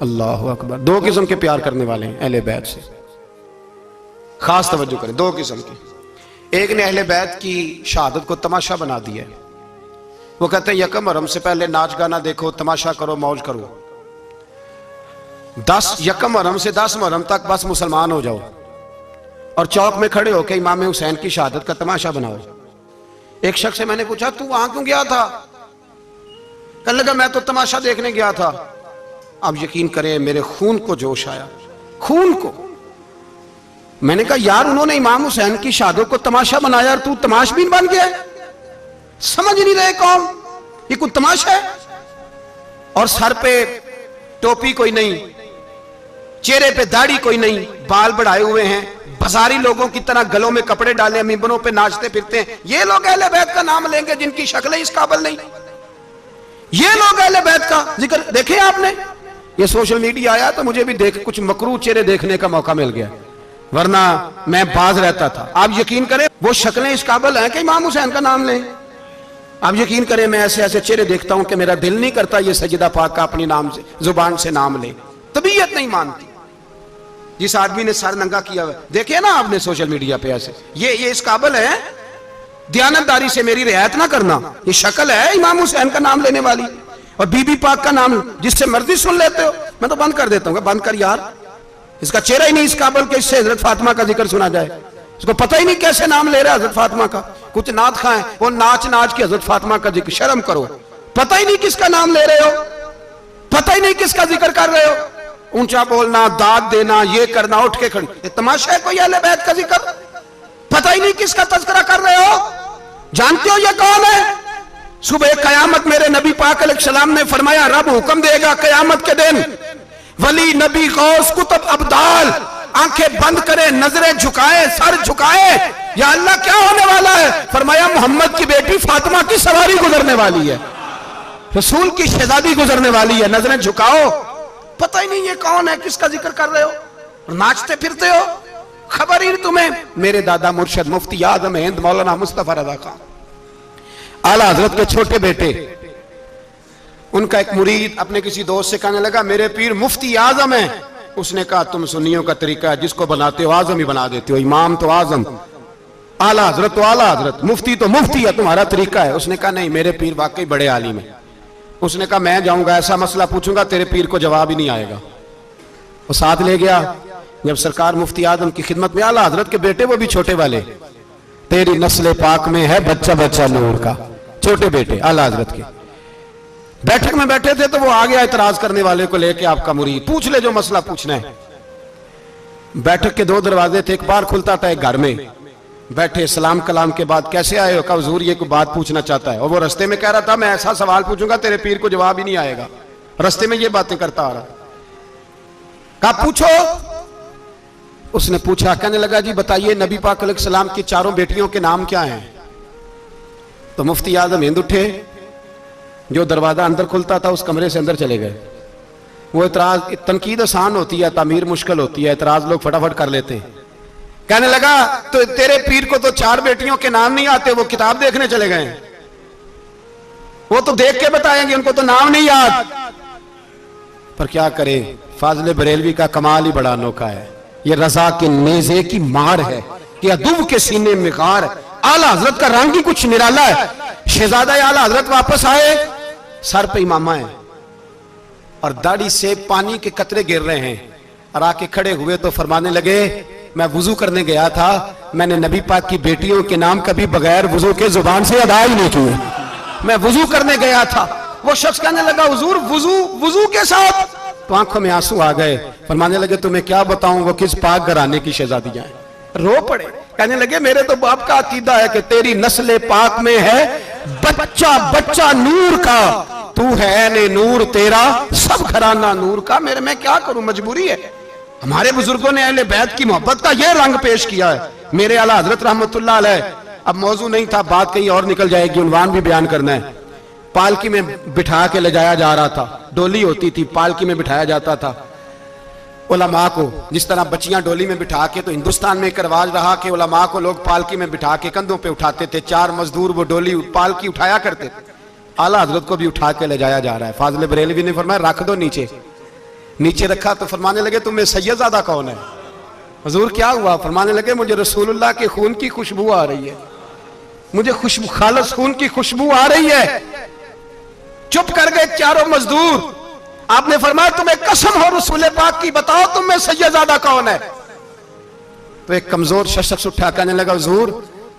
अल्लाह अकबर। दो किस्म के प्यार करने वाले हैं अहले बैत से, खास तवज्जो करें। दो किस्म के, एक ने अहले बैत की शहादत को तमाशा बना दिया है। वो कहते हैं यकम मुहर्रम से पहले नाच गाना देखो, तमाशा करो, मौज करो। 10 यकम मुहर्रम से 10 मुहर्रम तक बस मुसलमान हो जाओ और चौक में खड़े होकर इमाम हुसैन की शहादत का तमाशा बनाओ। एक शख्स से मैंने पूछा तू वहां क्यों गया था? कहने लगा मैं तो तमाशा देखने गया था। अब यकीन करें मेरे खून को जोश आया, खून को। मैंने कहा यार उन्होंने इमाम हुसैन की शहादत को तमाशा बनाया और तू तमाशबीन बन गया। समझ नहीं रहे कौन ये कुछ तमाशा है। और सर पे टोपी कोई नहीं, चेहरे पे दाढ़ी कोई नहीं, बाल बढ़ाए हुए हैं, बाजारी लोगों की तरह गलों में कपड़े डाले, मिंबरों पे नाचते फिरते हैं। ये लोग अहले बैत का नाम लेंगे जिनकी शक्लें इस काबिल नहीं। ये लोग अहले बैत का जिक्र देखे आपने? ये सोशल मीडिया आया तो मुझे भी देख कुछ मकरू चेहरे देखने का मौका मिल गया, वरना मैं बाज रहता था। आप यकीन करें वो शक्लें इस काबिल हैं कि इमाम हुसैन का नाम लें। आप यकीन करें मैं ऐसे ऐसे चेहरे देखता हूं कि मेरा दिल नहीं करता ये सजदा पाक का अपनी नाम से जुबान से नाम ले, तबीयत नहीं मानती। जिस आदमी ने सर नंगा किया हुआ देखिए ना आपने सोशल मीडिया पे, ऐसे ये इस काबिल है दयानतदारी से मेरी रियायत ना करना। ये शक्ल है इमाम हुसैन का नाम लेने वाली, और बीबी पाक का नाम जिससे मर्जी सुन लेते हो। मैं तो बंद कर देता हूँ, बंद कर यार, इसका चेहरा ही नहीं इस काबिल के इससे हजरत फातिमा का जिक्र सुना जाए। इसको पता ही नहीं कैसे नाम ले रहा है हजरत फातिमा का। कुछ नात खाएं वो नाच नाच के हजरत फातिमा का जिक्र, शर्म करो। पता ही नहीं किसका नाम ले रहे हो, पता ही नहीं किसका जिक्र कर रहे हो। ऊंचा बोलना, दाद देना, ये करना, उठ के खड़ी, ये तमाशा है कोई अहले बैत का जिक्र? पता ही नहीं किसका तज़किरा कर रहे हो। जानते हो ये कौन है? सुबह कयामत मेरे नबी पाक अलैहिस्सलाम ने फरमाया रब हुक्म देगा कयामत के दिन, वली नबी गौस कुतुब अब्दाल आंखें बंद करे, नजरें झुकाए, सर झुकाए, या अल्लाह क्या होने वाला है? फरमाया मोहम्मद की बेटी फातिमा की सवारी गुजरने वाली है, रसूल की शहजादी गुजरने वाली है, नजरें झुकाओ। पता ही नहीं ये कौन है, किसका जिक्र कर रहे हो, नाचते फिरते हो, खबर ही नहीं तुम्हें। मेरे दादा मुर्शद मुफ्ती आजम हिंद मौलाना मुस्तफा रज़ा खान आला हजरत के छोटे बेटे, उनका एक मुरीद अपने किसी दोस्त से कहने लगा मेरे पीर मुफ्ती आजम है। उसने कहा तुम सुन्नियों का तरीका है, जिसको बनाते हो आजम ही बना देते हो, इमाम तो आजम, आला हजरत तो आला हजरत, मुफ्ती तो मुफ्ती है, तुम्हारा तरीका है। उसने कहा नहीं मेरे पीर वाकई बड़े आलिम है। उसने कहा मैं जाऊंगा ऐसा मसला पूछूंगा तेरे पीर को जवाब ही नहीं आएगा। वो साथ ले गया। जब सरकार मुफ्ती आजम की खिदमत में, आला हजरत के बेटे वो भी छोटे वाले, तेरी नस्ल पाक में है बच्चा बच्चा नूर का, छोटे बेटे आला हजरत के। बैठक में बैठे थे तो वो आ गया इतराज करने वाले को लेके, आपका मुरीद पूछ ले जो मसला पूछना है। बैठक के 2 दरवाजे थे, एक बार खुलता था एक घर में। बैठे सलाम कलाम के बाद कैसे आए हो? कहा हुजूर ये कोई बात पूछना चाहता है। और वो रास्ते में कह रहा था मैं ऐसा सवाल पूछूंगा तेरे पीर को जवाब ही नहीं आएगा। रास्ते में ये बातें करता आ रहा। कहा पूछो। उसने पूछा, कहने लगा जी बताइए नबी पाक अलैहिस्सलाम की 4 बेटियों के नाम क्या हैं? तो मुफ्ती आजम हिंद उठे, जो दरवाजा अंदर खुलता था उस कमरे से अंदर चले गए। वो इतराज, तनकीद आसान होती है, तामीर मुश्किल होती है, इतराज लोग फटाफट कर लेते हैं। कहने लगा तो तेरे पीर को तो 4 बेटियों के नाम नहीं आते, वो किताब देखने चले गए, वो तो देख के बताएंगे, उनको तो नाम नहीं याद। पर क्या करे, फाजिल बरेलवी का कमाल ही बड़ा अनोखा है। ये रजा के नेज़े की मार है कि अदूब के सीने में गार है। आला हजरत का रंग ही कुछ निराला है। शहजादा आला हजरत वापस आए, सर पे इमामा है और दाढ़ी से पानी के कतरे गिर रहे हैं, और आके खड़े हुए तो फरमाने लगे मैं वुजू करने गया था, मैंने नबी पाक की बेटियों के नाम कभी बगैर वुजू के जुबान से अदा ही नहीं किए, मैं वुजू करने गया था। वो शख्स कहने लगा हुजूर वुजू के साथ? तो आंखों में आंसू आ गए। फरमाने लगे तुम्हें क्या बताऊं वो किस पाक घराने की शहजादियां हैं। रो पड़े, कहने लगे मेरे तो बाप का अकीदा है कि तेरी नस्ल पाक में है बच्चा बच्चा नूर का, तू है ने नूर तेरा सब घराना नूर का। मेरे में क्या करूं, मजबूरी है। हमारे बुजुर्गों ने अहले बैत की मोहब्बत का यह रंग पेश किया है। मेरे आला हजरत रहमतुल्लाह अलैह, अब मौजू नहीं था, बात कहीं और निकल जाएगी, उन्वान भी बयान करना है। पालकी में बिठा के ले जाया जा रहा था, डोली होती थी, पालकी में बिठाया जाता था उलमा को। जिस तरह बच्चियां डोली में बिठा के, तो हिंदुस्तान में एक रिवाज रहा कि उलमा को लोग पालकी में बिठा के कंधों पे उठाते थे। 4 मजदूर वो डोली पालकी उठाया करते थे। आला हजरत को भी उठा के ले जाया जा रहा है। फाजिल बरेलवी ने फरमाया रख दो नीचे, नीचे रखा तो फरमाने लगे तुम्हें सैयदजादा कौन है? हुजूर क्या हुआ? फरमाने लगे मुझे रसूलुल्लाह के खून की खुशबू आ रही है, मुझे खुशबू खालिस खून की खुशबू आ रही है। चुप कर गए चारों मजदूर। आपने फरमाया तुम्हें कसम हो रसूल पाक की, बताओ तुम्हें सैयदजादा कौन है? तो एक कमजोर शख्स उठा कहने लगा हुजूर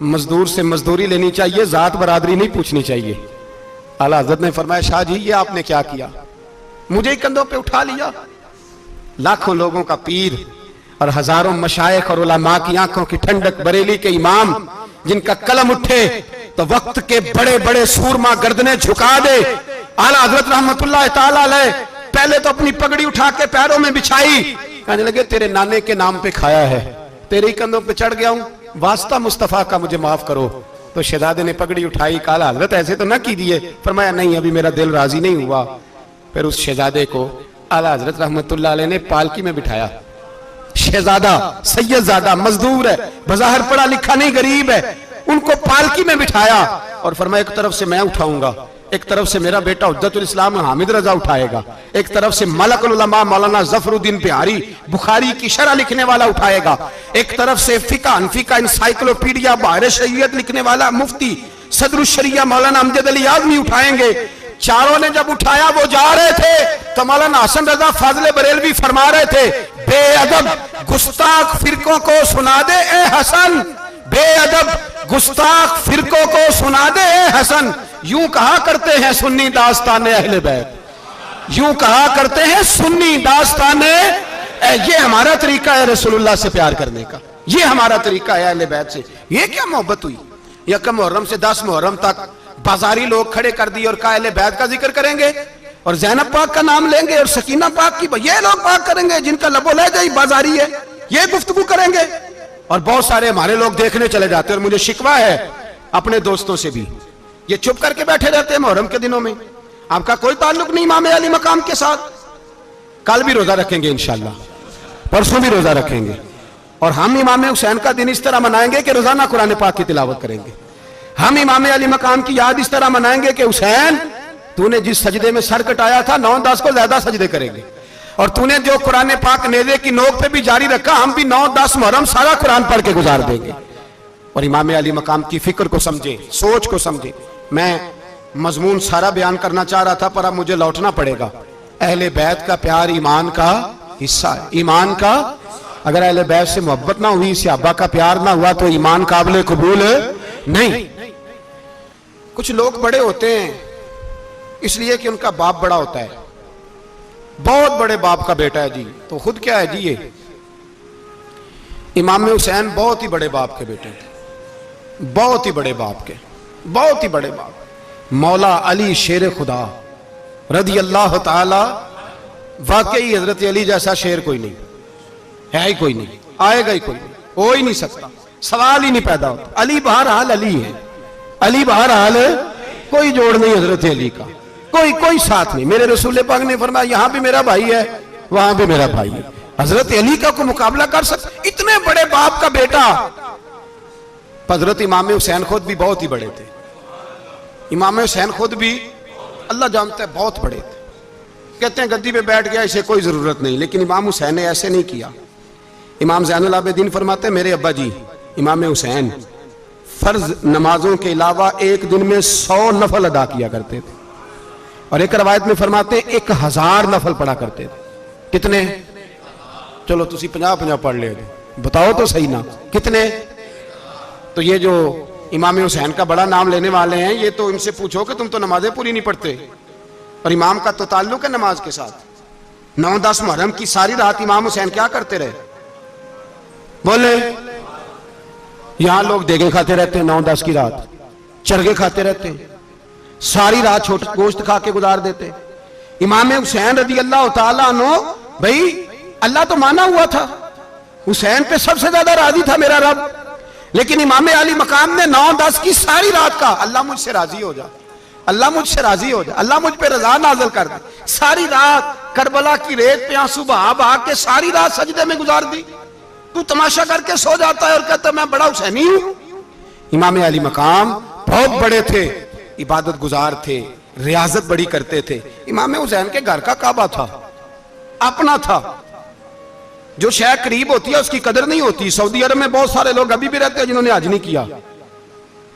मजदूर से मजदूरी लेनी चाहिए, जात बरादरी नहीं पूछनी चाहिए। आला हज़रत ने फरमाया शाह जी ये आपने क्या किया, मुझे ही कंधों पे उठा लिया। लाखों लोगों का पीर और हजारों मशाइख और उलमा की आंखों की ठंडक, बरेली के इमाम जिनका कलम उठे तो वक्त के बड़े बड़े सूरमा गर्दनें झुका दे। आला हज़रत रहमतुल्लाह ताला अलैह पहले तो अपनी पगड़ी उठा के पैरों में बिछाई, कहने लगे तेरे नाने के नाम पे खाया है, तेरे ही कंधों पे चढ़ गया हूं, वास्ता मुस्तफा का मुझे माफ करो। तो शहजादे ने पगड़ी उठाई, काला हजरत ऐसे तो ना कीजिए। फरमाया नहीं अभी मेरा दिल राजी नहीं हुआ। फिर उस शहजादे को आला हजरत रहमतुल्लाह अलैह ने पालकी में बिठाया। शहजादा सैयदजादा मजदूर है, बज़ाहिर पढ़ा लिखा नहीं, गरीब है, उनको पालकी में बिठाया और फरमाया एक तरफ से मैं उठाऊंगा, एक तरफ से मेरा बेटा उद्दतुल इस्लाम हामिद रजा उठाएगा, एक तरफ से मलकुल उलमा मौलाना जफरुद्दीन बिहारी बुखारी की शरह लिखने वाला उठाएगा, एक तरफ से फिका अनफिका इंसाइक्लोपीडिया बाहर शरीयत लिखने वाला मुफ्ती सदरुल शरिया मौलाना अमजद अली आज़मी उठाएंगे। चारों ने जब उठाया वो जा रहे थे तो मौलाना हसन रजा फाजिल बरेलवी फरमा रहे थे बेअदब गुस्ताख फिरकों को सुना दे ए हसन, बेअदब गुस्ताख फिरकों को सुना दे ए हसन। यूं कहा करते हैं सुन्नी दास्ताने अहले बैत, यूं कहा करते हैं सुन्नी दास्ताने। ये हमारा तरीका है रसूलुल्लाह से प्यार करने का, ये हमारा तरीका है अहले बैत से। ये क्या मोहब्बत हुई? यकम मुहर्रम से 10 मुहर्रम तक बाजारी लोग खड़े कर दिए और का अहले बैत का जिक्र करेंगे और ज़ैनब पाक का नाम लेंगे और सकीना पाक की, ये लोग पाक करेंगे जिनका लबो लहजा ही बाजारी है, ये गुफ्तगू करेंगे। और बहुत सारे हमारे लोग देखने चले जाते हैं और मुझे शिकवा है अपने दोस्तों से भी, ये चुप करके बैठे रहते हैं मुहर्रम के दिनों में, आपका कोई ताल्लुक नहीं इमाम अली मकाम के साथ। कल भी रोजा रखेंगे इंशाल्लाह, परसों भी रोजा रखेंगे और हम इमाम हुसैन का दिन इस तरह मनाएंगे कि रोजाना कुरान पाक की तिलावत करेंगे। हम इमाम अली मकाम की याद इस तरह मनाएंगे कि हुसैन तूने जिस सजदे में सर कटाया था 9-10 को ज्यादा सजदे करेंगे, और तूने जो कुरान पाक नेज़े की नोक पे भी जारी रखा, हम भी 9-10 मुहर्रम सारा कुरान पढ़ के गुजार देंगे। और इमाम अली मकाम की फिक्र को समझे, सोच को समझे। मैं मजमून सारा बयान करना चाह रहा था पर अब मुझे लौटना पड़ेगा। अहले बैत का प्यार ईमान का हिस्सा है, ईमान का। अगर अहले बैत से मोहब्बत ना हुई, सहाबा का प्यार ना हुआ तो ईमान काबिल कबूल नहीं। कुछ लोग बड़े होते हैं इसलिए कि उनका बाप बड़ा होता है, बहुत बड़े बाप का बेटा है जी, तो खुद क्या है जी, ये इमाम हुसैन बहुत ही बड़े बाप के बेटे थे, बहुत ही बड़े बाप के, बहुत ही बड़े बाप। मौला अली शेर खुदा रदी अल्लाह ताला, वाकई हजरत अली जैसा शेर कोई नहीं है, ही कोई नहीं, आएगा ही कोई नहीं, हो ही नहीं सकता, सवाल ही नहीं पैदा होता। अली बहरहाल अली है, अली बहरहाल कोई जोड़ नहीं हजरत अली का, कोई साथ नहीं। मेरे रसूल पाक ने फरमाया यहां भी मेरा भाई है, वहां भी मेरा भाई है। हजरत अली का कोई मुकाबला कर सकता? इतने बड़े बाप का बेटा। हजरत इमाम हुसैन खुद भी बहुत ही बड़े थे, इमाम हुसैन खुद भी अल्लाह जानता है बहुत बड़े थे। कहते हैं गद्दी पे बैठ गया इसे कोई जरूरत नहीं, लेकिन इमाम हुसैन ने ऐसे नहीं किया। इमाम ज़ैनुल आबिदीन फरमाते हैं मेरे अब्बा जी इमाम हुसैन फर्ज नमाजों के अलावा एक दिन में 100 नफल अदा किया करते थे, और एक रवायत में फरमाते 1000 नफल पढ़ा करते थे। कितने? चलो तुसी 50-50 पढ़ ले, बताओ तो सही ना कितने। तो ये जो इमाम हुसैन का बड़ा नाम लेने वाले हैं, ये तो इनसे पूछो कि तुम तो नमाजें पूरी नहीं पढ़ते, और इमाम का तो ताल्लुक है नमाज के साथ। 9-10 मुहर्रम की सारी रात इमाम हुसैन क्या करते रहे? बोले यहां लोग देगे खाते रहते हैं, 9-10 की रात चरगे खाते रहते हैं, सारी रात छोटा गोश्त खा के गुजार देते। इमाम हुसैन रदी अल्लाह ताला अन्हु, भाई अल्लाह तो माना हुआ था, हुसैन पे सबसे ज्यादा राजी था मेरा रब, लेकिन इमाम अली मकाम ने 9-10 की सारी रात का अल्लाह मुझसे राजी हो जा, अल्लाह मुझसे राजी हो जा, अल्लाह मुझ पे रजा नाज़िल कर दे। सारी रात करबला की रेत पे आंसू बहा बहा के सारी रात सजदे में गुजार दी। तू तमाशा करके सो जाता है और कहता मैं बड़ा हुसैनी हूं। इमाम अली मकाम बहुत बड़े थे, इबादत गुजार थे, रियाजत बड़ी करते थे। इमाम हुसैन के घर का काबा था, अपना था। जो शय करीब होती है उसकी कदर नहीं होती। सऊदी अरब में बहुत सारे लोग अभी भी रहते हैं जिन्होंने हज नहीं किया,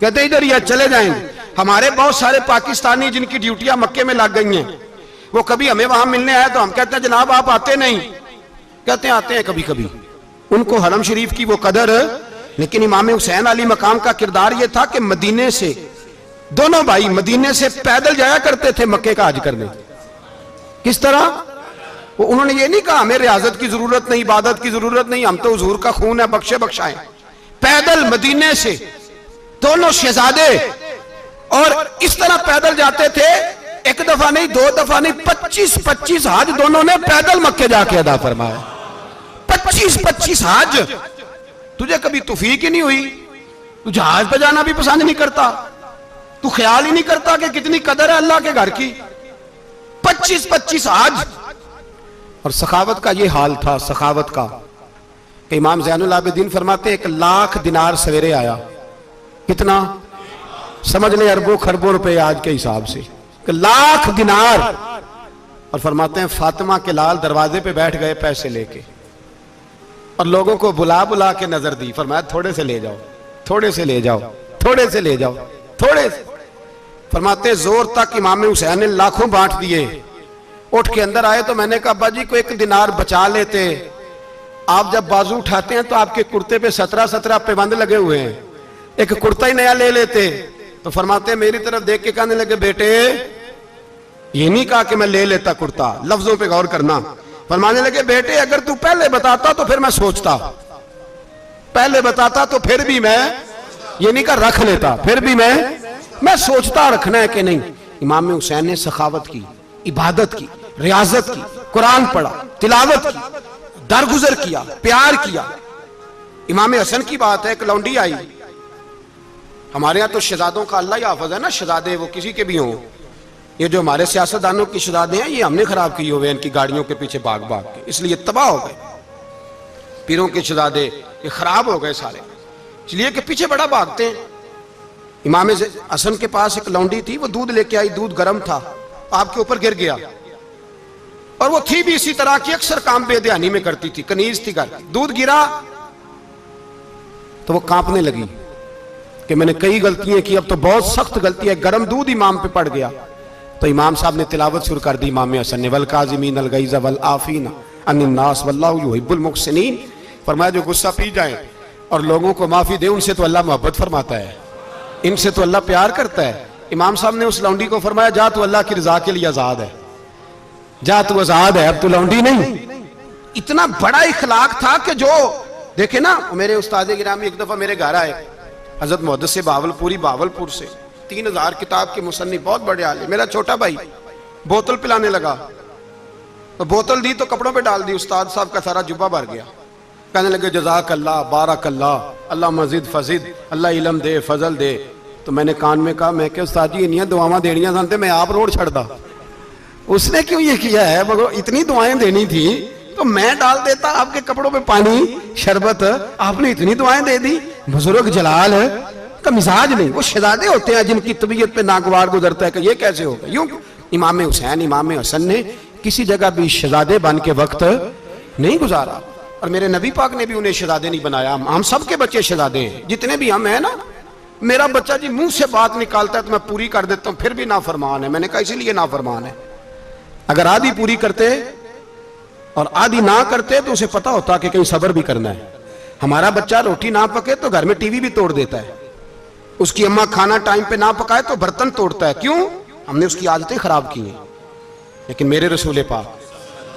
कहते इधर ही चले जाएंगे। हमारे बहुत सारे पाकिस्तानी जिनकी ड्यूटियां मक्के में लग गई हैं, वो कभी हमें वहां मिलने आए तो हम कहते हैं जनाब आप आते नहीं, कहते हैं आते हैं कभी कभी। उनको हरम शरीफ की वो कदर। लेकिन इमाम हुसैन अली मकाम का किरदार ये था कि मदीने से दोनों भाई मदीने से पैदल जाया करते थे मक्के का हज करने। किस तरह? वो उन्होंने ये नहीं कहा हमें रियाजत की जरूरत नहीं, इबादत की जरूरत नहीं, हम तो हुजूर का खून है, बख्शे बख्शाएं। पैदल मदीने से दोनों शहजादे और इस तरह पैदल जाते थे। एक दफा नहीं, दो दफा नहीं, 25-25 हज दोनों ने पैदल मक्के जाके अदा फरमाया। 25-25 हज। तुझे कभी तौफीक ही नहीं हुई? तू जहाज पे जाना भी पसंद नहीं करता, तू ख्याल ही नहीं करता कि कितनी कदर है अल्लाह के घर की। 25-25 हज। और सखावत का ये हाल था, सखावत का, कि इमाम ज़ैनुल आबिदीन फरमाते 1 लाख दिनार सवेरे आया। कितना? समझ ले अरबों खरबों रुपए आज के हिसाब से, 1 लाख दिनार। और फरमाते हैं फातिमा के लाल दरवाजे पे बैठ गए पैसे लेके, और लोगों को बुला बुला के नजर दी। फरमाया थोड़े से ले जाओ, थोड़े से ले जाओ, थोड़े से ले जाओ, थोड़े से। फरमाते जोर तक इमाम हुसैन ने लाखों बांट दिए। उठ के अंदर आए तो मैंने कहा अब्बा जी को 1 दिनार बचा लेते। आप जब बाजू उठाते हैं तो आपके कुर्ते पे 17 पैबंद लगे हुए हैं, एक कुर्ता ही नया ले लेते। तो फरमाते मेरी तरफ देख के कहने लगे बेटे, ये नहीं कहा कि मैं ले लेता कुर्ता, लफ्जों पे गौर करना। फरमाने लगे बेटे अगर तू पहले बताता तो फिर मैं सोचता, पहले बताता तो फिर भी मैं, ये नहीं कहा रख लेता, फिर भी मैं सोचता रखना है कि नहीं। इमाम हुसैन ने सखावत की, इबादत की, रियाजत की, कुरान पढ़ा, तिलावत की, दरगुजर किया, प्यार किया। इमाम हसन की बात है, एक लौंडी आई। हमारे यहाँ तो शहजादों का अल्लाह ही हाफिज है ना, शहजादे वो किसी के भी हों। ये जो हमारे सियासतदानों की शहजादे हैं ये हमने खराब किए हुए, इनकी गाड़ियों के पीछे भाग भाग के, इसलिए तबाह हो गए। पीरों के शहजादे ये खराब हो गए सारे, इसलिए कि पीछे बड़ा भागते हैं। इमाम हसन के पास एक लौंडी थी, वो दूध लेके आई, दूध गर्म था, आपके ऊपर गिर गया। और वो थी भी इसी तरह की, अक्सर काम बेध्यानी में करती थी, कनीज थी घर। दूध गिरा तो वो कांपने लगी कि मैंने कई गलतियां की, अब तो बहुत सख्त गलती है। गर्म दूध इमाम पे पड़ गया तो इमाम साहब ने तिलावत शुरू कर दी इमाम हसन ने, वल काज़िमीन अल गैज़ वल आफ़ीना अनिन नास वल्लाहु युहिब्बुल मुहसिनीन। फरमाया जो गुस्सा पी जाए और लोगों को माफी दे, उनसे तो अल्लाह मोहब्बत फरमाता है, इनसे तो अल्लाह प्यार करता है। इमाम साहब ने उस लौंडी को फरमाया जा तू अल्लाह की रजा के लिए आजाद है, जा तू आजाद है, अब तू लौंडी नहीं। इतना बड़ा इखलाक था कि जो देखे ना, मेरे उस्ताद गिरामी एक दफा मेरे घर आए, हजरत मुहद्दिस बावलपुरी, बावलपुर से, 3000 किताब के मुसन्निफ, बहुत बड़े आले। मेरा छोटा भाई बोतल पिलाने लगा, तो बोतल दी तो कपड़ों पे डाल दी, उस्ताद साहब का सारा जुब्बा भर गया। कहने लगे जज़ाक अल्लाह, बारक अल्लाह, अल्लाह मजीद फजीद, अल्लाह इलम दे, फजल दे। तो मैंने कान में कहा, मैं क्या उस्ताद जी इन्नियां दुआवां देनियां जानते, मैं आप रोड छड़दा। उसने क्यों ये किया है, मगर इतनी दुआएं देनी थी तो मैं डाल देता आपके कपड़ों पे पानी शरबत, आपने इतनी दुआएं दे दी। बुजुर्ग जलाल का मिजाज नहीं, वो शहजादे होते हैं जिनकी तबीयत पे नागवार गुजरता है कि ये कैसे होगा। यूं इमाम हुसैन, इमाम हसन ने किसी जगह भी शहजादे बन के वक्त नहीं गुजारा, और मेरे नबी पाक ने भी उन्हें शहजादे नहीं बनाया। हम सबके बच्चे शहजादे हैं, जितने भी हम हैं ना। मेरा बच्चा जी मुंह से बात निकालता है तो मैं पूरी कर देता हूं, फिर भी नाफरमान है। मैंने कहा इसीलिए नाफरमान है, अगर आधी पूरी करते और आधी ना करते तो उसे पता होता कि कहीं सब्र भी करना है। हमारा बच्चा रोटी ना पके तो घर में टीवी भी तोड़ देता है, उसकी अम्मा खाना टाइम पे ना पकाए तो बर्तन तोड़ता है। क्यों? हमने उसकी आदतें खराब की हैं। लेकिन मेरे रसूल पाक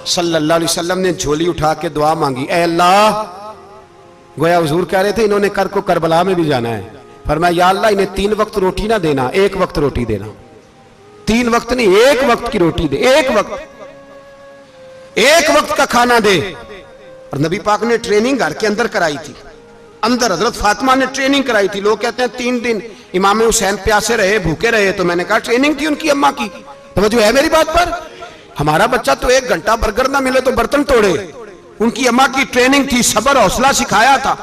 सल्लल्लाहु अलैहि वसल्लम ने झोली उठा के दुआ मांगी, ऐ अल्लाह, गोया हुजूर कह रहे थे इन्होंने कर को करबला में भी जाना है। फरमाया या अल्लाह इन्हें 3 वक्त रोटी ना देना, 1 वक्त रोटी देना। 3 वक्त नहीं, 1 वक्त की रोटी दे, 1 वक्त का खाना दे। और नबी पाक ने ट्रेनिंग घर के अंदर कराई थी, अंदर हजरत फातिमा ने ट्रेनिंग कराई थी। लोग कहते हैं 3 दिन इमाम हुसैन प्यासे रहे, भूखे रहे, तो मैंने कहा ट्रेनिंग थी उनकी अम्मा की। तो जो है मेरी बात पर, हमारा बच्चा तो 1 घंटा बर्गर ना मिले तो बर्तन तोड़े, उनकी अम्मा की ट्रेनिंग थी, सब्र हौसला सिखाया था।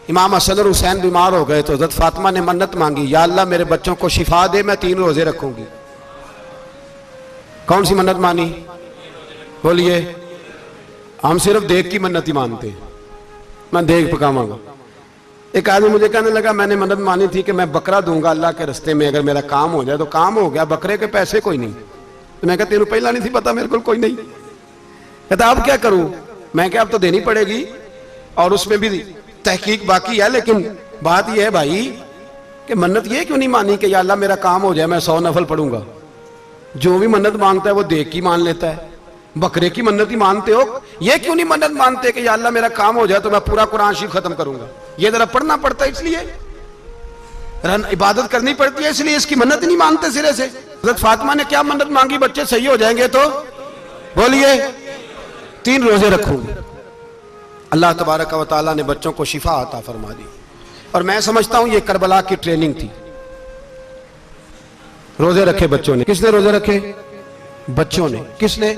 इमाम हसन और हुसैन बीमार हो गए तो हजरत फातिमा ने मन्नत मांगी, या अल्लाह मेरे बच्चों को शिफा दे, मैं 3 रोजे रखूंगी। कौन सी मन्नत मानी? बोलिए, हम सिर्फ देख की मन्नत ही मानते हैं, मैं देख पकाऊंगा। एक आदमी मुझे कहने लगा, मैंने मन्नत मानी थी कि मैं बकरा दूंगा अल्लाह के रास्ते में, अगर मेरा काम हो जाए। तो काम हो गया, बकरे के पैसे कोई नहीं। तो मैं कहता तेरे पहला नहीं थी पता, मेरे को कोई नहीं। कहता अब क्या करूं? मैं क्या अब तो देनी पड़ेगी, और उसमें भी तहकीक बाकी है। लेकिन बात यह है भाई कि मन्नत ये क्यों नहीं मानी कि या अल्लाह मेरा काम हो जाए मैं 100 नफल पढ़ूंगा। जो भी मन्नत मांगता है वो देख की मान लेता है। बकरे की मन्नत ही मानते हो, ये क्यों नहीं मन्नत मानते कि या अल्लाह मेरा काम हो जाए तो मैं पूरा कुरान शरीफ खत्म करूंगा। ये जरा पढ़ना पड़ता है, इसलिए इबादत करनी पड़ती है, इसलिए इसकी मन्नत ही नहीं मानते सिरे से। हज़रत फातिमा ने क्या मन्नत मांगी? बच्चे सही हो जाएंगे तो बोलिए 3 रोजे रखूंगी। अल्लाह तबारक व तआला ने बच्चों को शिफा अता फरमा दी। और मैं समझता हूं ये करबला की ट्रेनिंग थी। रोजे रखे बच्चों ने। किसने रोजे रखे? बच्चों ने। किसने?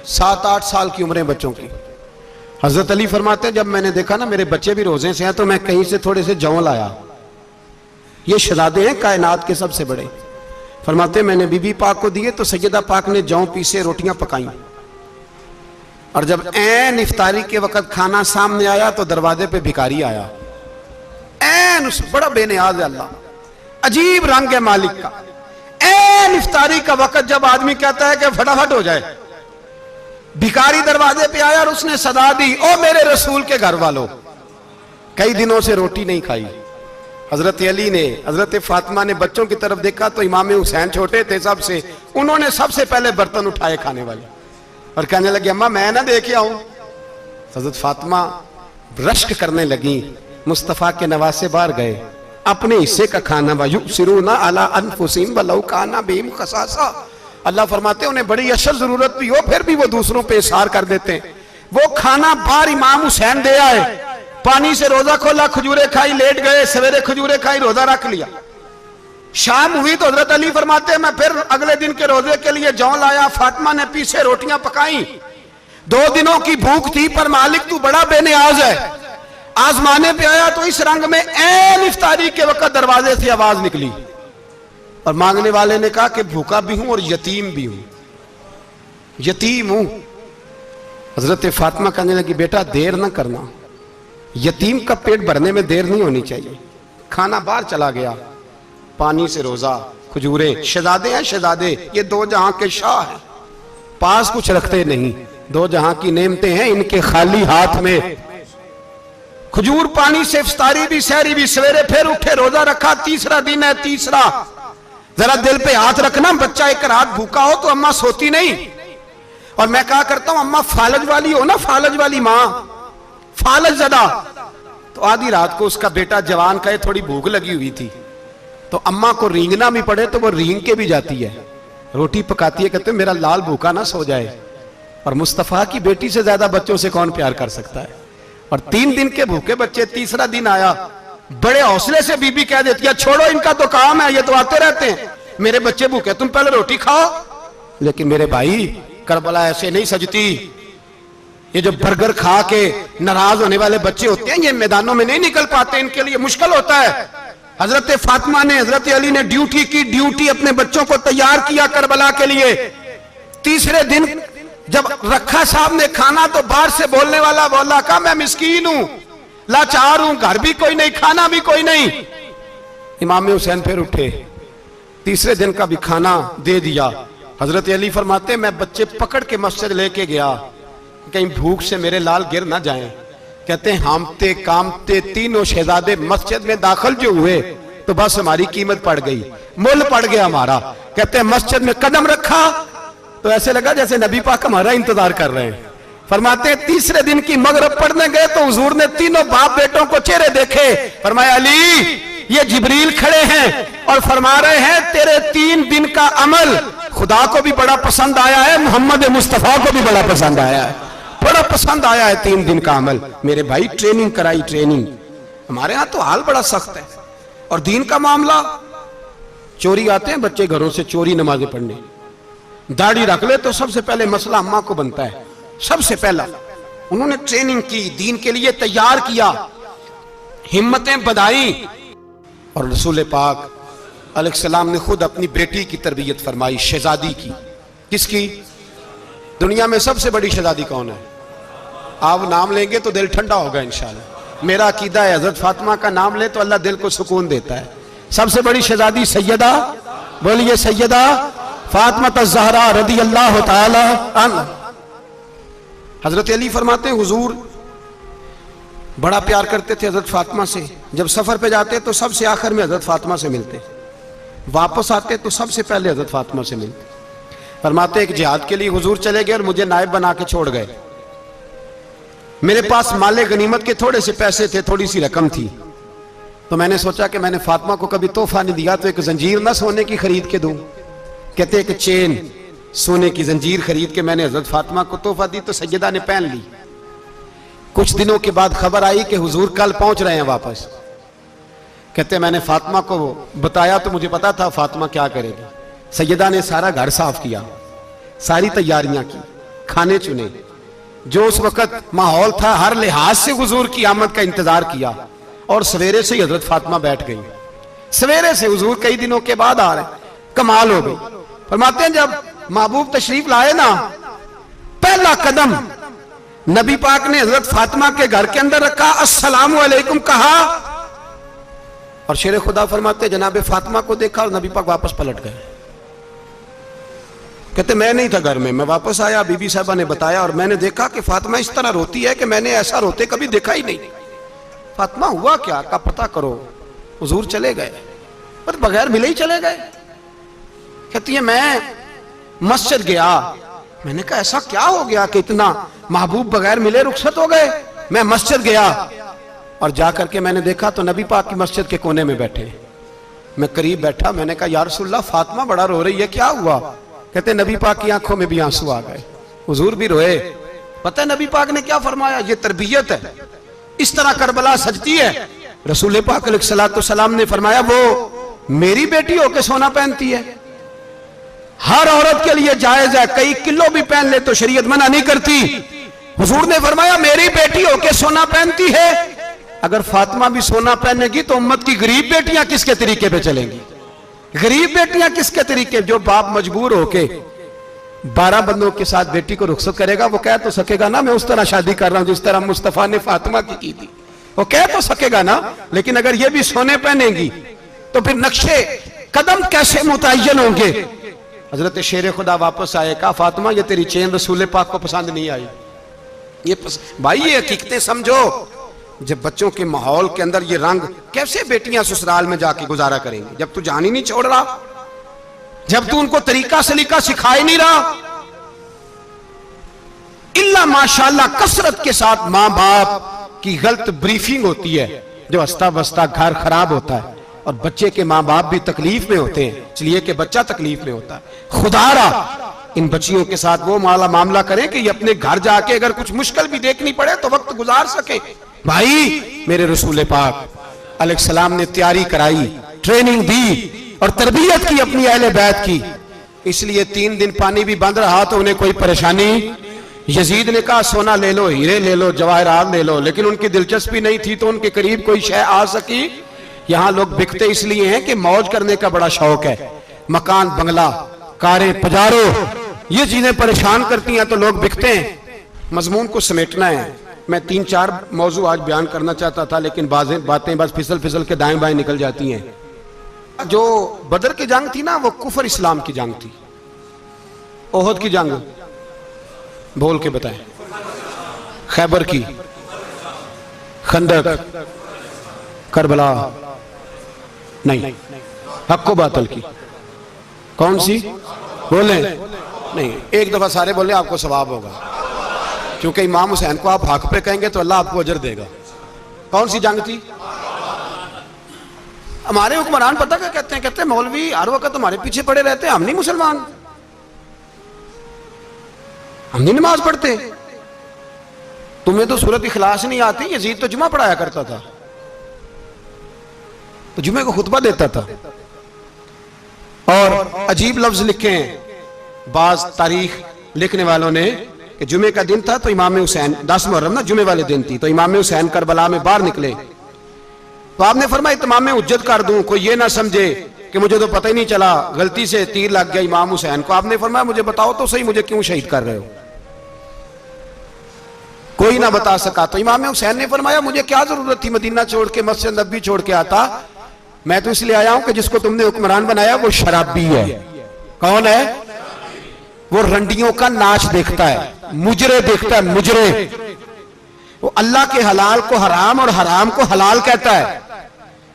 7-8 साल की उम्रें बच्चों की। हजरत अली फरमाते हैं, जब मैंने देखा ना मेरे बच्चे भी रोजे से हैं तो मैं कहीं से थोड़े से जौ लाया। ये शहजादे हैं कायनात के सबसे बड़े। फरमाते मैंने बीबी पाक को दिए तो सैयदा पाक ने जौ पीसे रोटियां पकाई, और जब ऐन इफ्तारी के वक्त खाना सामने आया तो दरवाजे पे भिखारी आया। ऐन उस बड़ा बेनियाज है अल्लाह, अजीब रंग है मालिक का। ऐन इफ्तारी का वक्त जब आदमी कहता है कि फटाफट हो जाए, भिखारी दरवाजे पे आया और उसने सदा दी, ओ मेरे रसूल के घर वालों, कई दिनों से रोटी नहीं खाई। हजरत अली ने, हजरत फातिमा ने बच्चों की तरफ देखा तो इमाम हुसैन छोटे थे सबसे, उन्होंने सबसे पहले बर्तन उठाए खाने वाले और कहने लगे अम्मा मैं ना दे के आऊं। हजरत फातिमा रश्क करने लगी। मुस्तफा के नवासे बाहर गए, अपने हिस्से का खाना वयुसिरूना अला अनफुसिहिम वलौ काना बिहिम खसासा। अल्लाह फरमाते उन्हें बड़ी अशद जरूरत भी हो फिर भी वो दूसरों पे इशार कर देते हैं। वो खाना बाहर इमाम हुसैन दे आए, पानी से रोजा खोला, खजूरें खाई, लेट गए, सवेरे खजूरें खाई, रोजा रख लिया। शाम हुई तो हजरत अली फरमाते मैं फिर अगले दिन के रोजे के लिए जौ लाया, फातिमा ने पीछे रोटियां पकाई। 2 दिनों की भूख थी पर मालिक तू बड़ा बेनियाज है। आजमाने पे आया तो इस रंग में ऐन इफ्तारी के वक्त दरवाजे से आवाज निकली और मांगने वाले ने कहा कि भूखा भी हूं और यतीम भी हूं, यतीम हूं। हजरत फातिमा कहने लगी बेटा देर ना करना, यतीम का पेट भरने में देर नहीं होनी चाहिए। खाना बाहर चला गया, पानी से रोजा, खजूरें। शहजादे हैं शहजादे, ये 2 जहां के शाह हैं, पास कुछ रखते नहीं, 2 जहां की नेमतें हैं इनके खाली हाथ में। खजूर पानी से इफ्तारी भी सहरी भी, सवेरे फिर उठे रोजा रखा, तीसरा दिन है, तीसरा। जरा दिल पे हाथ रखना, बच्चा एक रात भूखा हो तो अम्मा सोती नहीं। और मैं कहा करता हूं अम्मा फालज वाली हो ना, फालज वाली मां, फालज ज़्यादा। तो आधी रात को उसका बेटा जवान का थोड़ी भूख लगी हुई थी तो अम्मा को रींगना भी पड़े तो वो रींग के भी जाती है, रोटी पकाती है, कहते मेरा लाल भूखा ना सो जाए। और मुस्तफा की बेटी से ज्यादा बच्चों से कौन प्यार कर सकता है। और 3 दिन के भूखे बच्चे, तीसरा दिन आया, बड़े हौसले से बीबी कह देती है छोड़ो इनका तो काम है, ये तो आते रहते हैं, मेरे बच्चे भूखे, तुम पहले रोटी खाओ। लेकिन मेरे भाई करबला ऐसे नहीं सजती। ये जो बर्गर खा के नाराज होने वाले बच्चे होते हैं ये मैदानों में नहीं निकल पाते, इनके लिए मुश्किल होता है। हजरत फातिमा ने, हजरत अली ने ड्यूटी की, ड्यूटी अपने बच्चों को तैयार किया करबला के लिए। तीसरे दिन जब रखा सामने खाना तो बाहर से बोलने वाला बोला का मैं मिस्कीन हूं, लाचार हूं, घर भी कोई नहीं, खाना भी कोई नहीं। इमाम हुसैन फिर उठे, तीसरे दिन का भी खाना दे दिया। हजरत अली फरमाते मैं बच्चे पकड़ के मस्जिद लेके गया, कहीं भूख से मेरे लाल गिर ना जाएं। कहते हैं हामते कामते तीनों शहजादे मस्जिद में दाखिल जो हुए तो बस हमारी कीमत पड़ गई, मुल पड़ गया हमारा। कहते हैं मस्जिद में कदम रखा तो ऐसे लगा जैसे नबी पाक हमारा इंतजार कर रहे हैं। फरमाते हैं तीसरे दिन की मगरिब पढ़ने गए तो हुजूर ने तीनों बाप बेटों को चेहरे देखे। फरमाया अली ये जिब्रील खड़े हैं और फरमा रहे हैं तेरे 3 दिन का अमल खुदा को भी बड़ा पसंद आया है, मोहम्मद मुस्तफा को भी बड़ा पसंद आया है, बड़ा पसंद आया है 3 दिन का अमल। मेरे भाई ट्रेनिंग कराई, ट्रेनिंग। हमारे यहां तो हाल बड़ा सख्त है। और दीन का मामला, चोरी आते हैं बच्चे घरों से चोरी नमाजें पढ़ने, दाढ़ी रख ले तो सबसे पहले मसला अम्मा को बनता है। सबसे पहला उन्होंने ट्रेनिंग की, दीन के लिए तैयार किया, हिम्मतें बढ़ाई। और रसूल पाक अलैहिस्सलाम ने खुद अपनी बेटी की तरबियत फरमाई, शहजादी की। किसकी? दुनिया में सबसे बड़ी शहजादी कौन है? आप नाम लेंगे तो दिल ठंडा होगा इंशाल्लाह। मेरा अकीदा है हजरत फातिमा का नाम ले तो अल्लाह दिल को सुकून देता है। सबसे बड़ी शहजादी सैयदा, बोलिए सैयदा फातिमा ज़हरा रदी अल्लाह ताला अन्हा। हजरत अली फरमाते हैं हुजूर बड़ा प्यार करते थे हजरत फातिमा से। जब सफर पे जाते तो सबसे आखिर में हजरत फातिमा से मिलते, वापस आते तो सबसे पहले हजरत फातिमा से मिलते। फरमाते एक जिहाद के लिए हुजूर चले गए और मुझे नायब बना के छोड़ गए। मेरे पास माले गनीमत के थोड़े से पैसे थे, थोड़ी सी रकम थी, तो मैंने सोचा कि मैंने फातिमा को कभी तोहफा नहीं दिया तो एक जंजीर ना सोने की खरीद के दूं। कहते एक चेन सोने की जंजीर खरीद के मैंने हजरत फातिमा को तोहफा दी तो सैयदा ने पहन ली। कुछ दिनों के बाद खबर आई कि हुजूर कल पहुंच रहे हैं वापस। कहते मैंने फातिमा को बताया तो मुझे पता था फातिमा क्या करेगी। सैयदा ने सारा घर साफ किया, सारी तैयारियां की, खाने चुने, जो उस वक्त माहौल था हर लिहाज से हुजूर की आमद का इंतजार किया। और सवेरे से ही हजरत फातिमा बैठ गई। सवेरे से हुजूर कई दिनों के बाद आ रहे, कमाल हो गई। फरमाते हैं जब महबूब तशरीफ लाए ना, पहला कदम नबी पाक ने हजरत फातिमा के घर के अंदर रखा, अस्सलामु अलैकुम कहा, और शेर खुदा फरमाते जनाबे फातिमा को देखा और नबी पाक वापस पलट गए। कहते मैं नहीं था घर में, मैं वापस आया, बीबी साहबा ने बताया और मैंने देखा कि फातिमा इस तरह रोती है कि मैंने ऐसा रोते कभी देखा ही नहीं। फातिमा हुआ क्या का पता करो। हुजूर चले गए पर बगैर मिले ही चले गए। कहती है मैं मस्जिद गया, मैंने कहा ऐसा क्या हो गया कि इतना महबूब बगैर मिले रुखसत हो गए। मैं मस्जिद गया और जाकर के मैंने देखा तो नबी पाक की मस्जिद के कोने में बैठे। मैं करीब बैठा, मैंने कहा या रसूलल्लाह फातिमा बड़ा रो रही है, क्या हुआ? कहते नबी पाक की आंखों में भी आंसू आ गए, हुजूर भी रोए। पता है नबी पाक ने क्या फरमाया? ये तरबियत है, इस तरह करबला सजती है। रसूल पाक अलैहिस्सलाम ने फरमाया वो मेरी बेटी होके सोना पहनती है। हर औरत के लिए जायज है, कई किलो भी पहन ले तो शरीयत मना नहीं करती। हुजूर ने फरमाया मेरी बेटी होके सोना पहनती है। अगर फातिमा भी सोना पहनेगी तो उम्मत की गरीब बेटियां किसके तरीके पे चलेंगी? गरीब बेटियां किसके तरीके? जो बाप मजबूर होके 12 बंदों के साथ बेटी को रुखसत करेगा वो कह तो सकेगा ना मैं उस तरह शादी कर रहा हूं जिस तरह मुस्तफा ने फातिमा की थी, वो कह तो सकेगा ना। लेकिन अगर ये भी सोने पहनेगी तो फिर नक्शे कदम कैसे मुतय्यन होंगे? हजरत शेर खुदा वापस आए, कहा फातिमा ये तेरी चेन रसूल पाक को पसंद नहीं आई। भाई ये हकीकतें समझो। जब बच्चों के माहौल के अंदर ये रंग, कैसे बेटियां ससुराल में जाके गुजारा करेंगी जब तू जान ही नहीं छोड़ रहा, जब तू उनको तरीका सलीका सिखा ही नहीं रहा। इल्ला माशाल्लाह कसरत के साथ माँ बाप की गलत ब्रीफिंग होती है, जो हंसता बसता घर खराब होता है और बच्चे के माँ बाप भी तकलीफ में होते हैं, इसलिए कि बच्चा तकलीफ में होता है। खुदारा इन बच्चियों के साथ वो मामला करें कि ये अपने घर जाके अगर कुछ मुश्किल भी देखनी पड़े तो वक्त गुजार सके। भाई मेरे रसूल पाक अलैहिस्सलाम ने तैयारी कराई, ट्रेनिंग दी और तरबियत की अपनी अहले बैत की। इसलिए 3 दिन पानी भी बंद रहा तो उन्हें कोई परेशानी। यजीद ने कहा सोना ले लो, हीरे ले लो, जवाहरात ले लो, लेकिन उनकी दिलचस्पी नहीं थी तो उनके करीब कोई शय आ सकी। यहां लोग बिकते इसलिए हैं कि मौज करने का बड़ा शौक है। मकान, बंगला, कारें, पजारो, ये चीजें परेशान करती हैं तो लोग बिकते हैं। मजमून को समेटना है। मैं 3-4 मौजू आज बयान करना चाहता था लेकिन बातें बस फिसल फिसल के दाएं बाएं निकल जाती हैं। जो बदर की जंग थी ना वो कुफर इस्लाम की जंग थी। ओहद की जंग बोल के बताएं। खैबर की, खंदक, करबला नहीं, हक्को बातल की। कौन सी बोले? नहीं, एक दफा सारे बोले आपको सवाब होगा, क्योंकि इमाम हुसैन को आप हक पे कहेंगे तो अल्लाह आपको अजर देगा। कौन सी जंग थी? हमारे हुक्मरान पता क्या कहते हैं? कहते हैं मौलवी हर वक्त हमारे पीछे पड़े रहते हैं, हम नहीं मुसलमान, हम नहीं नमाज पढ़ते, तुम्हें तो सूरत इखलास नहीं आती। यजीद तो जुमा पढ़ाया करता था, तो जुमे को खुतबा देता था। और अजीब लफ्ज लिखे हैं बाज तारीख लिखने वालों ने कि जुमे का दिन था तो इमाम हुसैन, 10 मुहर्रम ना जुमे वाले दिन थी, तो इमाम हुसैन करबला में बाहर निकले तो आपने फरमाया इत्माम में उज्जत कर दूं, कोई ये ना समझे कि मुझे तो पता ही नहीं चला, गलती से तीर लग गया इमाम हुसैन को। आपने फरमाया मुझे बताओ तो सही, मुझे क्यों शहीद कर रहे हो? कोई ना बता सका। तो इमाम हुसैन ने फरमाया मुझे क्या जरूरत थी मदीना छोड़ के, मस्जिद नबी छोड़ के आता, मैं तो इसलिए आया हूं कि जिसको तुमने हुक्मरान बनाया वो शराबी है। कौन है? वो रंडियों का नाच देखता है, मुजरे देखता है, मुजरे। वो अल्लाह के हलाल को हराम और हराम को हलाल कहता है,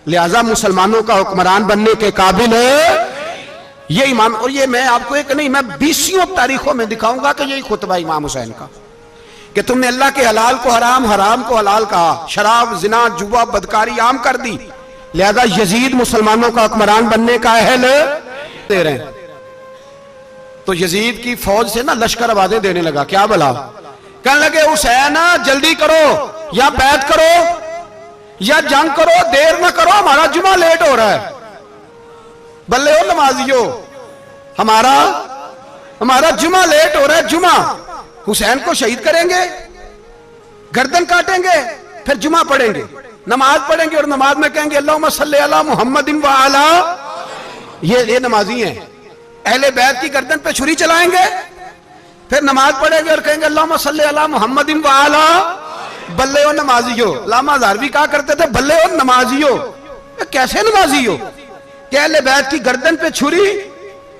लिहाजा मुसलमानों का हुक्मरान बनने के काबिल है ये इमाम। और ये मैं आपको एक नहीं, मैं 20 तारीखों में दिखाऊंगा कि यही खुतबा इमाम हुसैन का, कि तुमने अल्लाह के हलाल को हराम, हराम को हलाल कहा, शराब, जिना, जुआ, बदकारी आम कर दी, लिहाजा यजीद मुसलमानों का हुक्मरान बनने का अहल दे रहे हैं। तो यजीद की फौज से ना लश्कर आवाजें देने लगा, क्या भला? कहने लगे हुसैन जल्दी करो, या बैत करो या जंग करो, देर ना करो, हमारा जुमा लेट हो रहा है। बल्ले हो नमाजियो, हमारा जुमा लेट हो रहा है। जुमा हुसैन को शहीद करेंगे, गर्दन काटेंगे, फिर जुमा पढ़ेंगे, नमाज पढ़ेंगे और नमाज में कहेंगे अल्लाहुम्मा सल्ली अला मुहम्मदिन व अला। ये नमाजी हैं। अहले बैत की गर्दन पे छुरी चलाएंगे, फिर नमाज पढ़ेंगे और कहेंगे अल्लाहुम्मा सल्ली अला मुहम्मदिन व अला। बल्ले हो नमाजियो। लामा हज़ारवी कहा करते थे बल्ले हो नमाजियो। कैसे नमाजियो? क्या अहले बैत की गर्दन पे छुरी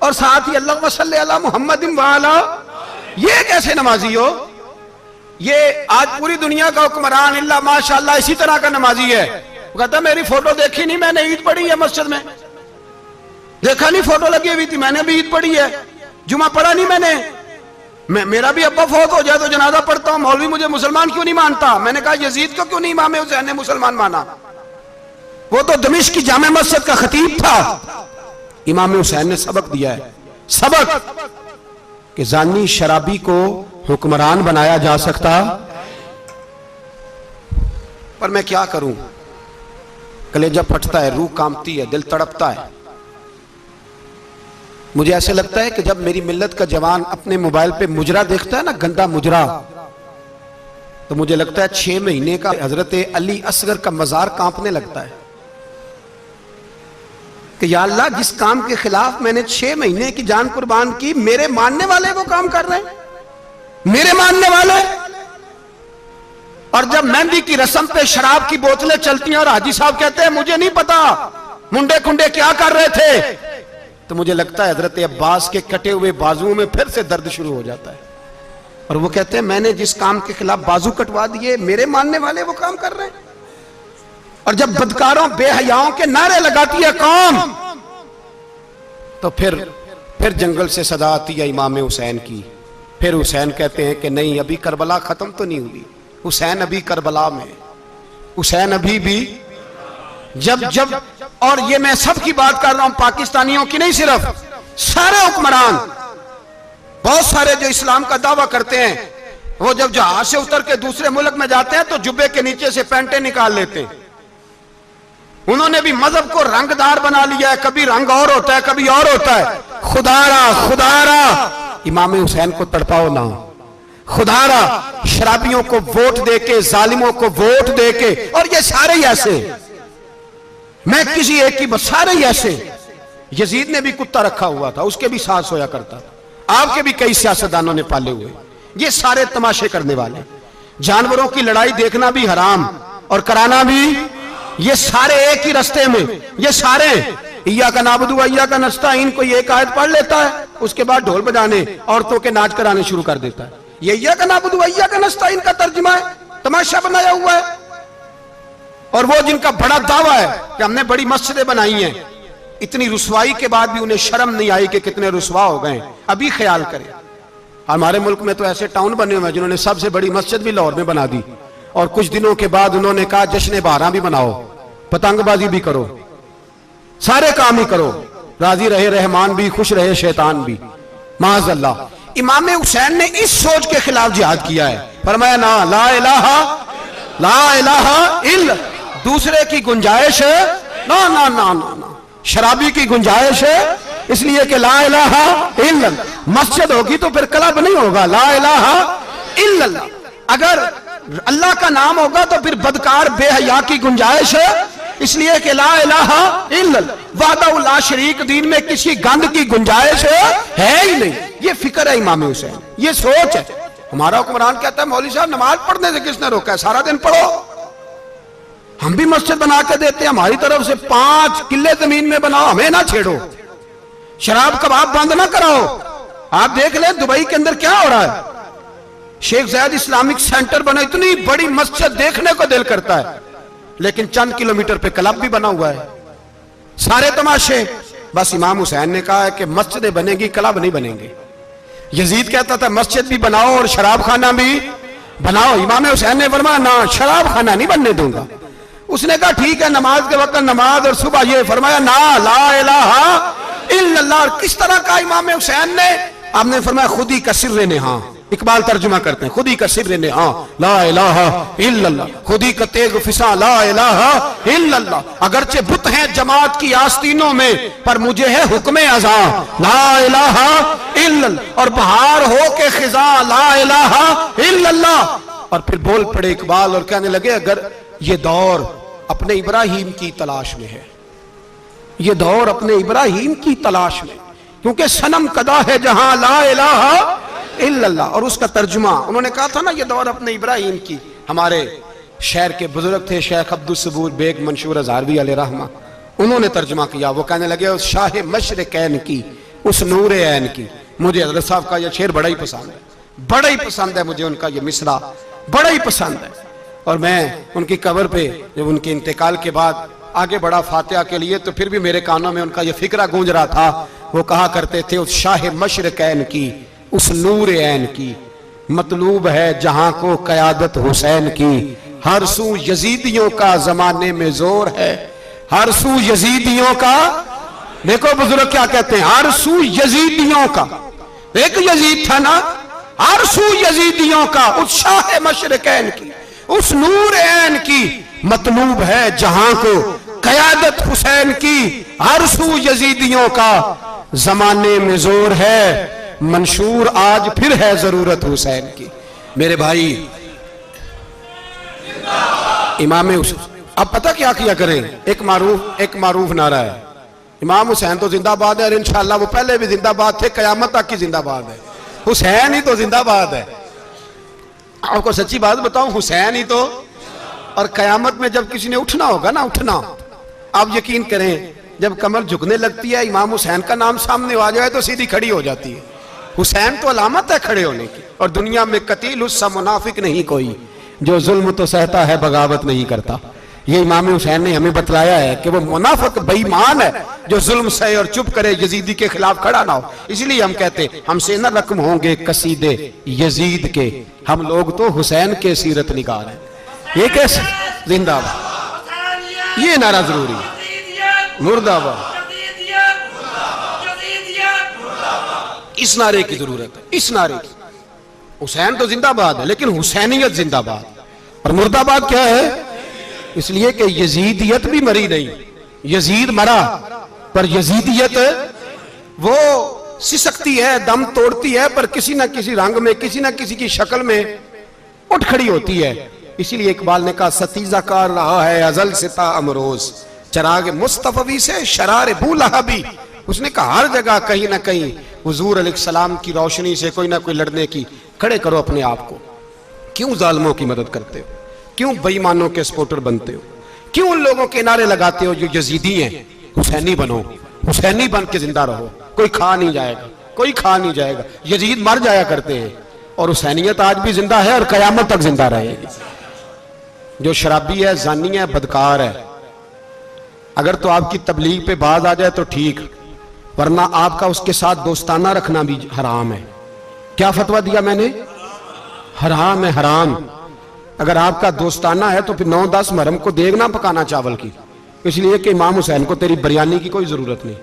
और साथ ही अल्लाहुम्मा सल्ली अला मुहम्मदिन व अला, ये कैसे नमाजी हो? ये आज पूरी दुनिया का हुक्मरान इल्ला माशाअल्लाह इसी तरह का नमाजी है। वो कहता मेरी फोटो देखी नहीं, मैंने ईद पढ़ी है मस्जिद में, देखा नहीं फोटो लगी हुई थी, मैंने भी ईद पढ़ी है, जुमा पढ़ा नहीं मैंने, मेरा भी अब्बा फौत हो जाए तो जनाजा पढ़ता हूं, मौलवी मुझे मुसलमान क्यों नहीं मानता? मैंने कहा यजीद को क्यों नहीं इमाम हुसैन ने मुसलमान माना? वो तो दमिश्क की जामे मस्जिद का खतीब था। इमाम हुसैन ने सबक दिया है, सबक कि जानी शराबी को हुक्मरान बनाया जा सकता। पर मैं क्या करूं, कलेजा फटता है, रूह कांपती है, दिल तड़पता है। मुझे ऐसे लगता है कि जब मेरी मिल्लत का जवान अपने मोबाइल पे मुजरा देखता है ना, गंदा मुजरा, तो मुझे लगता है 6 महीने का हजरत अली असगर का मजार कांपने लगता है कि या अल्लाह जिस काम के खिलाफ मैंने 6 महीने की जान कुर्बान की, मेरे मानने वाले वो काम कर रहे हैं, मेरे मानने वाले। और जब मेहंदी की रस्म पे शराब की बोतलें चलती हैं और हाजी साहब कहते हैं मुझे नहीं पता मुंडे कुंडे क्या कर रहे थे, तो मुझे लगता है हजरत अब्बास के कटे हुए बाजुओं में फिर से दर्द शुरू हो जाता है। और वो कहते हैं मैंने जिस काम के खिलाफ बाजू कटवा दिए, मेरे मानने वाले वो काम कर रहे हैं। और जब बदकारों बेहयाओं के नारे लगाती है कौम, तो फिर जंगल से सदा आती है इमाम हुसैन की। फिर हुसैन कहते हैं कि नहीं, अभी करबला खत्म तो नहीं हुई, हुसैन अभी करबला में, हुसैन अभी भी जब और ये मैं सब की बात कर रहा हूं, पाकिस्तानियों की नहीं, सिर्फ सारे हुक्मरान, बहुत सारे जो इस्लाम का दावा करते हैं, वो जब जहाज से उतर के दूसरे मुल्क में जाते हैं तो जुब्बे के नीचे से पैंटें निकाल लेते हैं। उन्होंने भी मजहब को रंगदार बना लिया है, कभी रंग और होता है कभी और होता है। खुदारा इमाम हुसैन को तड़पाओ ना, खुदारा शराबियों को वोट देके, जालिमों को वोट देके, और ये सारे ही ऐसे, मैं किसी एक की, सारे ही ऐसे। यजीद ने भी कुत्ता रखा हुआ था, उसके भी साथ सोया करता था, आपके भी कई सियासतदानों ने पाले हुए। ये सारे तमाशे करने वाले, जानवरों की लड़ाई देखना भी हराम और कराना भी, ये सारे एक ही रास्ते में, ये सारे इय्या का नाबुदु इय्या का नस्ताईन, कोई एक आयत पढ़ लेता है, उसके बाद ढोल बजाने, औरतों के नाच कराने शुरू कर देता है। ये इय्या का नाबुदु इय्या का नस्ताईन का तर्जुमा है, तमाशा बनाया हुआ है। और वो जिनका बड़ा दावा है कि हमने बड़ी मस्जिदें बनाई हैं, इतनी रुसवाई के बाद भी उन्हें शर्म नहीं आई कि कितने रुसवा हो गए। अभी ख्याल करें, हमारे मुल्क में तो ऐसे टाउन बने हुए हैं जिन्होंने सबसे बड़ी मस्जिद भी लाहौर में बना दी, और कुछ दिनों के बाद उन्होंने कहा जश्न बहारा भी बनाओ, पतंगबाजी भी करो, सारे काम ही करो, राजी रहे रहमान भी, खुश रहे शैतान भी, माज़अल्लाह। इमाम हुसैन ने इस सोच के खिलाफ जिहाद किया है, फरमाया ना ला इलाहा इल्ला, दूसरे की गुंजाइश है ना ना ना ना ना, शराबी की गुंजाइश है, इसलिए कि ला इलाहा इल्ला, मस्जिद होगी तो फिर क्लब नहीं होगा, ला इलाहा इल्लल्लाह। अगर अल्लाह का नाम होगा तो फिर बदकार बेहया की गुंजाइश है, इसलिए कि ला इलाहा इल्लल्लाह, वहदहु ला शरीक, दीन में किसी गंद की गुंजाइश है ही नहीं। ये फिक्र है इमाम हुसैन, ये सोच है। हमारा हुक्मरान कहता है मौलवी साहब नमाज पढ़ने से किसने रोका है, सारा दिन पढ़ो। हम भी मस्जिद बना के देते हैं, हमारी तरफ से 5 किले जमीन में बनाओ, हमें ना छेड़ो। शराब कबाब बंद ना कराओ। आप देख लें दुबई के अंदर क्या हो रहा है, शेख जायद इस्लामिक सेंटर बना, इतनी बड़ी मस्जिद देखने को दिल करता है, लेकिन चंद किलोमीटर पे क्लब भी बना हुआ है, सारे तमाशे। बस इमाम हुसैन ने कहा है कि मस्जिदें बनेगी, क्लब नहीं बनेंगे। यजीद कहता था मस्जिद भी बनाओ और शराब खाना भी बनाओ। इमाम हुसैन ने फरमाया ना, शराब खाना नहीं बनने दूंगा। उसने कहा ठीक है, नमाज के वक्त नमाज और सुबह ये, फरमाया ना, ला इलाहा इल्लल्लाह। किस तरह का इमाम हुसैन ने? आपने फरमाया खुदी का सिर्र ने, हाँ, इकबाल तर्जुमा करते हैं, खुदी का सिर्र ने, हाँ, ला इलाहा इल्लल्लाह, खुदी का तेग फिसा, ला इलाहा इल्लल्लाह। अगरचे बुत हैं जमात की आस्तीनों में, पर मुझे है हुक्म अज़ा, ला इलाहा इल्लल्लाह। और बहार हो के खिजा, ला इलाहा इल्लल्लाह। और फिर बोल पड़े इकबाल और कहने लगे अगर ये दौर अपने इब्राहिम की तलाश में है, ये दौर अपने इब्राहिम की तलाश में, क्योंकि सनम कदा है जहां ला इलाहा इल्लल्लाह। और उसका तर्जुमा उन्होंने कहा था ना, ये दौर अपने इब्राहिम की। हमारे शहर के बुजुर्ग थे शेख अब्दुल सबूर बेग मंशूर हजारवी अलैहि रहमा, उन्होंने तर्जुमा किया। वो कहने लगे उस शाह मशरिकैन की, उस नूर ऐन की। मुझे हज़रत साहब का यह शेर बड़ा ही पसंद है, बड़ा ही पसंद है मुझे, उनका यह मिसरा बड़ा ही पसंद है। और मैं उनकी कब्र पे जब उनके इंतकाल के बाद आगे बढ़ा फातिहा के लिए, तो फिर भी मेरे कानों में उनका यह फिक्रा गूंज रहा था। वो कहा करते थे उस शाह मशरिकैन की, उस नूर ऐन की, मतलूब है जहां को क़यादत हुसैन की। हर सू यजीदियों का जमाने में जोर है, हर सू यजीदियों का। देखो बुजुर्ग क्या कहते हैं, हर सू यजीदियों का। एक यजीद था ना, हर सू यजीदियों का, उस शाह मशरिकैन की, उस नूर ऐन की, मतलूब है जहां को क़यादत हुसैन की। हर सू यजीदियों का जमाने में जोर है, मंशूर आज फिर है जरूरत हुसैन की। मेरे भाई इमाम अब पता क्या किया करें, एक मारूफ नारा है, इमाम हुसैन तो जिंदाबाद है, और इंशाअल्लाह वो पहले भी जिंदाबाद थे, कयामत तक की जिंदाबाद है। हुसैन ही तो जिंदाबाद है। आपको सच्ची बात बताऊं, हुसैन ही तो। और कयामत में जब किसी ने उठना होगा ना, उठना, आप यकीन करें जब कमर झुकने लगती है, इमाम हुसैन का नाम सामने आ जाए तो सीधी खड़ी हो जाती है। हुसैन तो अलामत है खड़े होने की। और दुनिया में कतील उससा मुनाफिक नहीं कोई, जो जुल्म तो सहता है बगावत नहीं करता। ये इमाम हुसैन ने हमें बतलाया है कि वो मुनाफिक बेईमान है जो जुल्म सहे और चुप करे, यजीदी के खिलाफ खड़ा ना हो। इसलिए हम कहते हमसे न रकम होंगे कसीदे यजीद के, हम लोग तो हुसैन के सीरत निगार हैं। ये कैसे जिंदाबाद, ये नारा जरूरी है, मुर्दाबाद, इस नारे की जरूरत है, इस नारे की। हुसैन तो जिंदाबाद है, लेकिन हुसैनियत जिंदाबाद। और मुर्दाबाद क्या है? इसलिए कि यजीदियत भी मरी नहीं, यजीद मरा, पर यजीदियत वो सिसकती है, दम तोड़ती है, पर किसी ना किसी रंग में, किसी ना किसी की शक्ल में उठ खड़ी होती है। इसीलिए इकबाल ने कहा सतीजा कार रहा है अजल सिता अमरोज, चराग मुस्तफवी से शरार बूलहबी। उसने कहा हर जगह कहीं ना कहीं हुजूर अलैहिस्सलाम की रोशनी से कोई ना कोई लड़ने की। खड़े करो अपने आप को। क्यों जालिमों की मदद करते हो? क्यों बेईमानों के सपोर्टर बनते हो? क्यों उन लोगों के नारे लगाते हो जो यजीदी हैं? हुसैनी बनो, हुसैनी बन के जिंदा रहो। कोई खा नहीं जाएगा, कोई खा नहीं जाएगा। यजीद मर जाया करते हैं और हुसैनियत आज भी जिंदा है और कयामत तक जिंदा रहेगी। जो शराबी है, जानी है, बदकार है, अगर तो आपकी तबलीग पे बाज आ जाए तो ठीक, वरना आपका उसके साथ दोस्ताना रखना भी हराम है। क्या फतवा दिया मैंने? हराम है, हराम। अगर आपका दोस्ताना है तो फिर 9-10 मुहर्रम को देग ना पकाना चावल की, इसलिए कि इमाम हुसैन को तेरी बिरयानी की कोई जरूरत नहीं।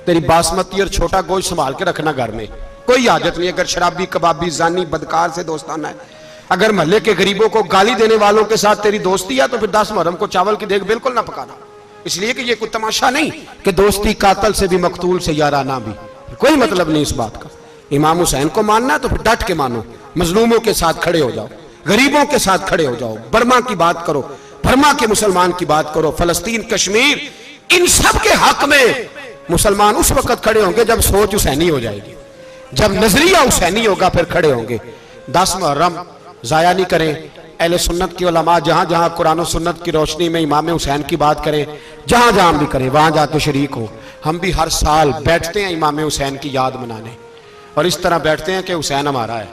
तेरी बासमती और छोटा गोश्त संभाल के रखना घर में, कोई हाजत नहीं। अगर शराबी, कबाबी, जानी, बदकार से दोस्ताना है, अगर महल्ले के गरीबों को गाली देने वालों के साथ तेरी दोस्ती है तो फिर 10 मुहर्रम को चावल की देग बिल्कुल ना पकाना। इसलिए कि ये कोई तमाशा नहीं कि दोस्ती कातल से भी, मकतूल से याराना भी, कोई मतलब नहीं इस बात का। इमाम हुसैन को मानना है तो फिर डट के मानो, मजलूमों के साथ खड़े हो जाओ, गरीबों के साथ खड़े हो जाओ, बर्मा की बात करो, बर्मा के मुसलमान की बात करो, फलस्तीन, कश्मीर, इन सब के हक में मुसलमान उस वक्त खड़े होंगे जब सोच हुसैनी हो जाएगी, जब नजरिया हुसैनी होगा, फिर खड़े होंगे। 10 मुहर्रम ज़ाया नहीं करें। अहले सुन्नत की उलमा जहाँ जहाँ कुरान और सुन्नत की रोशनी में इमाम हुसैन की बात करें, जहाँ जहाँ भी करें वहाँ जाके शरीक हो। हम भी हर साल बैठते हैं इमाम हुसैन की याद मनाने, और इस तरह बैठते हैं कि हुसैन हमारा है,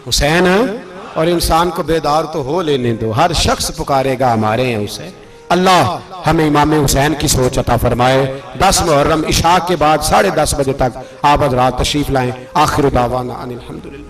हुसैन है, और इंसान को बेदार तो हो लेने दो, हर शख्स पुकारेगा हमारे हैं हुसैन। अल्लाह हमें इमाम हुसैन की सोच अता फरमाए। 10 मुहर्रम इशा के बाद 10:30 बजे तक आप हज़रात तशरीफ लाएं। आखिर दावाना अनिल हम्दुलिल्लाह।